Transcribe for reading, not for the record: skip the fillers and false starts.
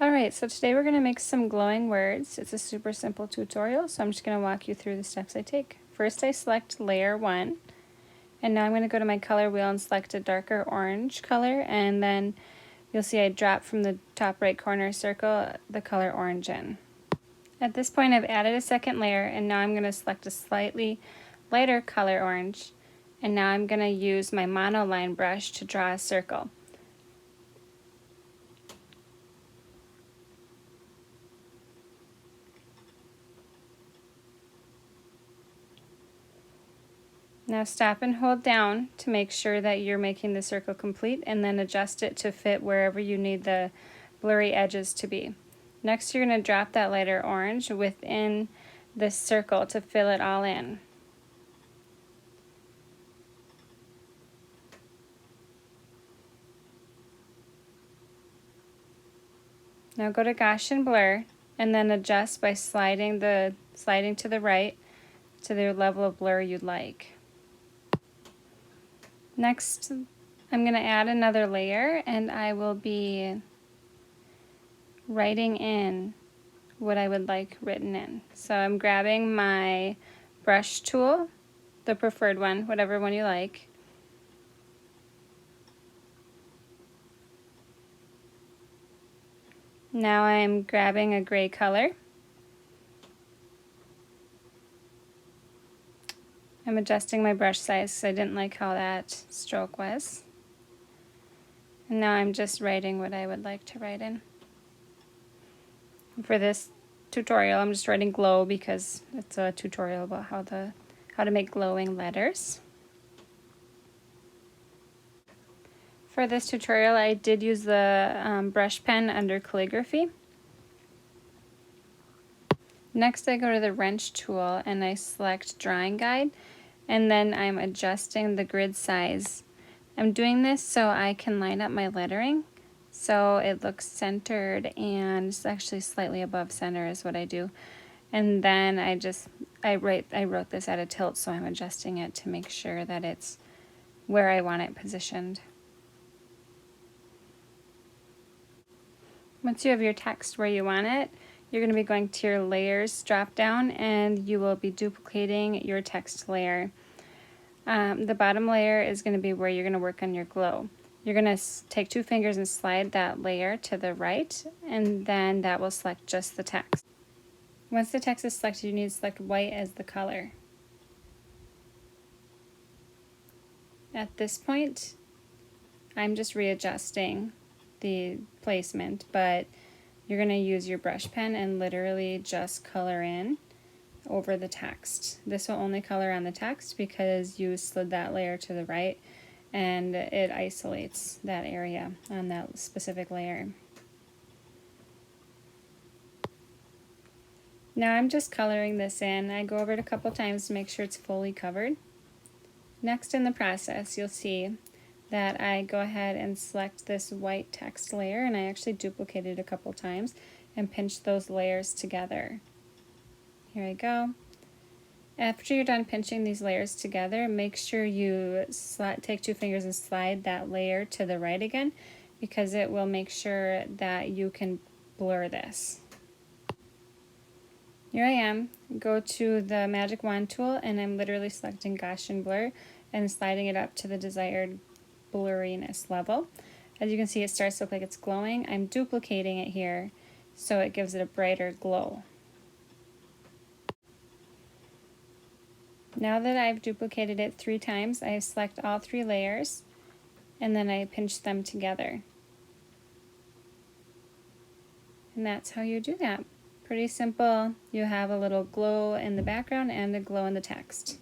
Alright, so today we're going to make some glowing words. It's a super simple tutorial, so I'm just going to walk you through the steps I take. First I select layer 1, and now I'm going to go to my color wheel and select a darker orange color, and then you'll see I drop from the top right corner circle the color orange in. At this point I've added a second layer, and now I'm going to select a slightly lighter color orange, and now I'm going to use my monoline brush to draw a circle. Now stop and hold down to make sure that you're making the circle complete, and then adjust it to fit wherever you need the blurry edges to be. Next you're going to drop that lighter orange within this circle to fill it all in. Now go to Gaussian blur and then adjust by sliding to the right to the level of blur you'd like. Next, I'm going to add another layer, and I will be writing in what I would like written in. So I'm grabbing my brush tool, the preferred one, whatever one you like. Now I'm grabbing a gray color. I'm adjusting my brush size because I didn't like how that stroke was. And now I'm just writing what I would like to write in. For this tutorial I'm just writing glow because it's a tutorial about how to make glowing letters. For this tutorial I did use the brush pen under calligraphy. Next I go to the wrench tool and I select drawing guide, and then I'm adjusting the grid size. I'm doing this so I can line up my lettering so it looks centered, and it's actually slightly above center is what I do. And then I wrote this at a tilt, so I'm adjusting it to make sure that it's where I want it positioned. Once you have your text where you want it, you're going to be going to your layers drop down, and you will be duplicating your text layer. The bottom layer is going to be where you're going to work on your glow. You're going to take 2 fingers and slide that layer to the right, and then that will select just the text. Once the text is selected, you need to select white as the color. At this point, I'm just readjusting the placement, but you're going to use your brush pen and literally just color in over the text. This will only color on the text because you slid that layer to the right, and it isolates that area on that specific layer. Now I'm just coloring this in. I go over it a couple times to make sure it's fully covered. Next in the process, you'll see that I go ahead and select this white text layer, and I actually duplicate it a couple times and pinch those layers together. Here I go. After you're done pinching these layers together, make sure you take 2 fingers and slide that layer to the right again, because it will make sure that you can blur this. Here I am. Go to the magic wand tool, and I'm literally selecting Gaussian blur and sliding it up to the desired blurriness level. As you can see, it starts to look like it's glowing. I'm duplicating it here so it gives it a brighter glow. Now that I've duplicated it 3 times, I select all 3 layers, and then I pinch them together. And that's how you do that. Pretty simple. You have a little glow in the background and a glow in the text.